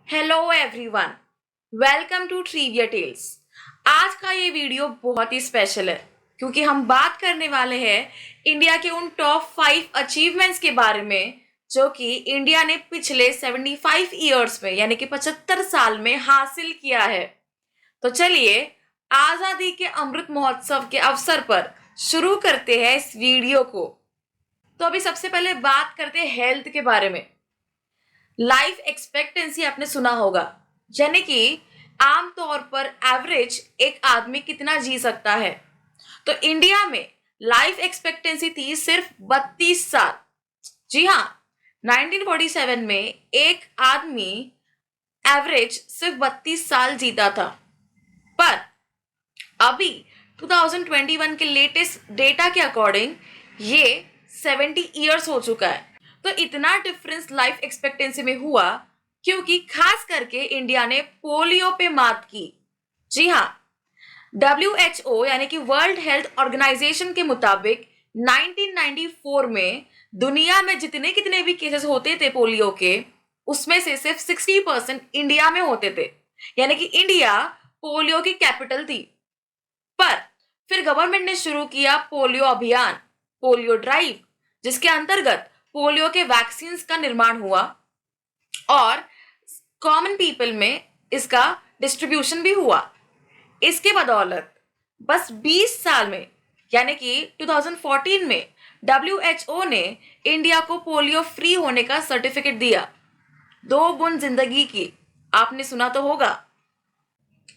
Hello everyone, welcome to trivia tales. आज का ये वीडियो बहुत ही स्पेशल है क्योंकि हम बात करने वाले हैं इंडिया के उन टॉप 5 अचीवमेंट्स के बारे में जो कि इंडिया ने पिछले 75 ईयर्स में यानी कि 75 साल में हासिल किया है। तो चलिए आजादी के अमृत महोत्सव के अवसर पर शुरू करते हैं इस वीडियो को। तो अभी सबसे पहले बात करते हैं हेल्थ के बारे में। लाइफ एक्सपेक्टेंसी आपने सुना होगा, यानी कि आमतौर पर एवरेज एक आदमी कितना जी सकता है। तो इंडिया में लाइफ एक्सपेक्टेंसी थी सिर्फ 32 साल। जी हाँ, 1947 में एक आदमी एवरेज सिर्फ 32 साल जीता था। पर अभी 2021 के लेटेस्ट डेटा के अकॉर्डिंग ये 70 ईयर्स हो चुका है। तो इतना डिफरेंस लाइफ एक्सपेक्टेंसी में हुआ क्योंकि खास करके इंडिया ने पोलियो पे मात की। जी हाँ, WHO यानी कि वर्ल्ड हेल्थ ऑर्गेनाइजेशन के मुताबिक 1994 में दुनिया में जितने कितने भी केसेस होते थे पोलियो के, उसमें से सिर्फ 60% इंडिया में होते थे। यानी कि इंडिया पोलियो की कैपिटल थी। पर फिर गवर्नमेंट ने शुरू किया पोलियो अभियान, पोलियो ड्राइव, जिसके अंतर्गत पोलियो के वैक्सीन का निर्माण हुआ और कॉमन पीपल में इसका डिस्ट्रीब्यूशन भी हुआ। इसके बदौलत बस 20 साल में यानी कि 2014 में WHO ने इंडिया को पोलियो फ्री होने का सर्टिफिकेट दिया। 2 गुण जिंदगी की, आपने सुना तो होगा।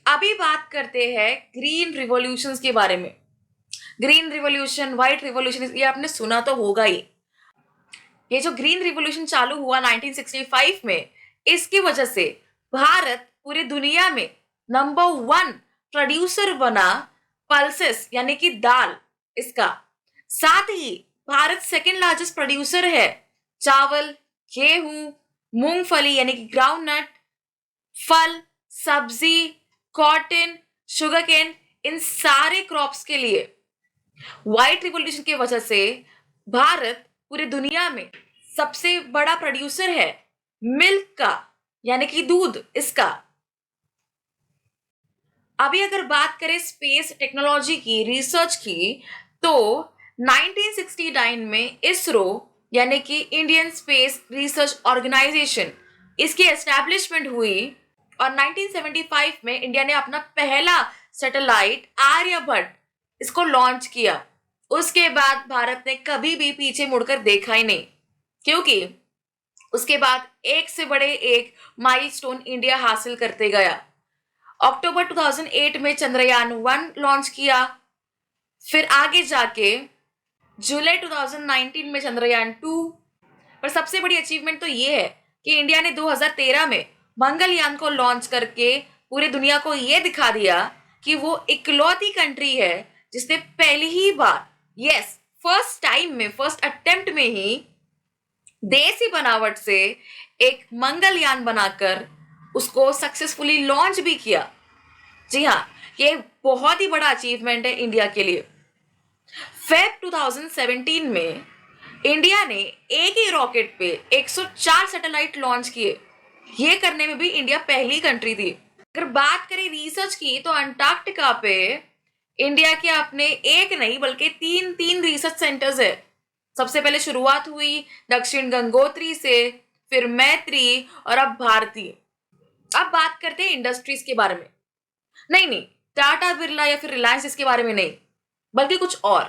अभी बात करते हैं ग्रीन रिवॉल्यूशंस के बारे में। ग्रीन रिवॉल्यूशन, व्हाइट रिवॉल्यूशन, ये आपने सुना तो होगा ही। ये जो ग्रीन रिवॉल्यूशन चालू हुआ 1965 में, इसकी वजह से भारत पूरी दुनिया में नंबर 1 प्रोड्यूसर बना पल्सेस यानी कि दाल इसका। साथ ही भारत सेकंड लार्जेस्ट प्रोड्यूसर है चावल, गेहूं, मूंगफली यानी कि ग्राउंडनट, फल, सब्जी, कॉटन, शुगर केन, इन सारे क्रॉप्स के लिए। व्हाइट रिवॉल्यूशन की वजह से भारत पूरी दुनिया में सबसे बड़ा प्रोड्यूसर है मिल्क का यानी कि दूध इसका। अभी अगर बात करें स्पेस टेक्नोलॉजी की, रिसर्च की, तो 1969 में इसरो यानी कि इंडियन स्पेस रिसर्च ऑर्गेनाइजेशन, इसकी एस्टैब्लिशमेंट हुई और 1975 में इंडिया ने अपना पहला सैटेलाइट आर्यभट्ट इसको लॉन्च किया। उसके बाद भारत ने कभी भी पीछे मुड़कर देखा ही नहीं, क्योंकि उसके बाद एक से बड़े एक माइलस्टोन इंडिया हासिल करते गया। अक्टूबर 2008 में चंद्रयान 1 लॉन्च किया, फिर आगे जाके जुलाई 2019 में चंद्रयान 2। पर सबसे बड़ी अचीवमेंट तो ये है कि इंडिया ने 2013 में मंगलयान को लॉन्च करके पूरी दुनिया को ये दिखा दिया कि वो इकलौती कंट्री है जिसने पहली ही बार, यस, फर्स्ट टाइम में, फर्स्ट अटेम्प्ट में ही देसी बनावट से एक मंगलयान बनाकर उसको सक्सेसफुली लॉन्च भी किया। जी हाँ, ये बहुत ही बड़ा अचीवमेंट है इंडिया के लिए। फेब 2017 में इंडिया ने एक ही रॉकेट पे 104 सैटेलाइट लॉन्च किए। ये करने में भी इंडिया पहली कंट्री थी। अगर बात करें रिसर्च की, तो अंटार्कटिका पे इंडिया के अपने एक नहीं बल्कि तीन रिसर्च सेंटर्स है। सबसे पहले शुरुआत हुई दक्षिण गंगोत्री से, फिर मैत्री और अब भारती। अब बात करते हैं इंडस्ट्रीज के बारे में। नहीं, टाटा बिरला या फिर रिलायंस इसके बारे में नहीं, बल्कि कुछ और।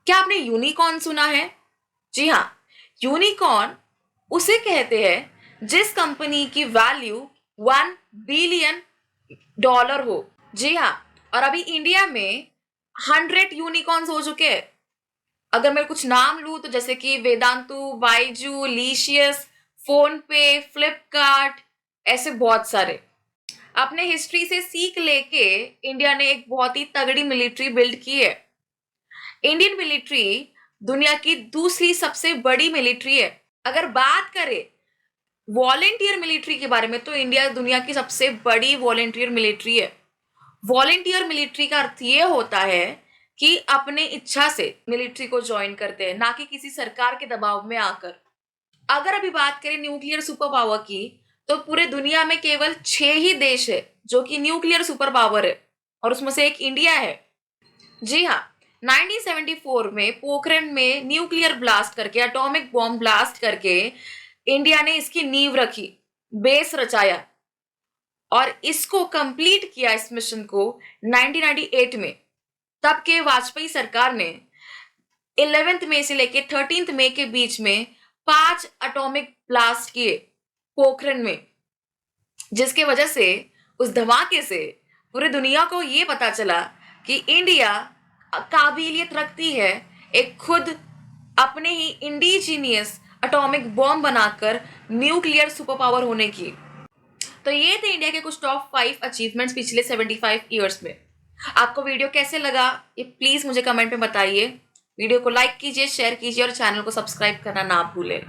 क्या आपने यूनिकॉर्न सुना है? जी हाँ, यूनिकॉर्न उसे कहते हैं जिस कंपनी की वैल्यू $1 बिलियन हो। जी हाँ, और अभी इंडिया में 100 यूनिकॉर्न्स हो चुके हैं। अगर मैं कुछ नाम लूं तो जैसे कि वेदांतु, बाइजू, लीशियस, फोन पे, फ्लिपकार्ट, ऐसे बहुत सारे। अपने हिस्ट्री से सीख लेके इंडिया ने एक बहुत ही तगड़ी मिलिट्री बिल्ड की है। इंडियन मिलिट्री दुनिया की दूसरी सबसे बड़ी मिलिट्री है। अगर बात करें वॉलेंटियर मिलिट्री के बारे में, तो इंडिया दुनिया की सबसे बड़ी वॉलेंटियर मिलिट्री है। वॉलेंटियर मिलिट्री का अर्थ ये होता है कि अपने इच्छा से मिलिट्री को ज्वाइन करते हैं, ना कि किसी सरकार के दबाव में आकर। अगर अभी बात करें न्यूक्लियर सुपर पावर की, तो पूरे दुनिया में केवल 6 ही देश है जो कि न्यूक्लियर सुपर पावर है, और उसमें से एक इंडिया है। जी हाँ, 1974 में पोखरण में न्यूक्लियर ब्लास्ट करके, एटॉमिक बॉम्ब ब्लास्ट करके इंडिया ने इसकी नींव रखी, बेस रचाया, और इसको कंप्लीट किया इस मिशन को 1998 में। तब के वाजपेयी सरकार ने 11th मई से लेके 13th मई के बीच में 5 एटॉमिक ब्लास्ट किए पोखरण में, जिसके वजह से उस धमाके से पूरी दुनिया को ये पता चला कि इंडिया काबिलियत रखती है एक खुद अपने ही इंडिजीनियस एटॉमिक बॉम्ब बनाकर न्यूक्लियर सुपर पावर होने की। तो ये थे इंडिया के कुछ टॉप 5 अचीवमेंट्स पिछले 75 ईयर्स में। आपको वीडियो कैसे लगा ये प्लीज मुझे कमेंट में बताइए। वीडियो को लाइक कीजिए, शेयर कीजिए और चैनल को सब्सक्राइब करना ना भूलें।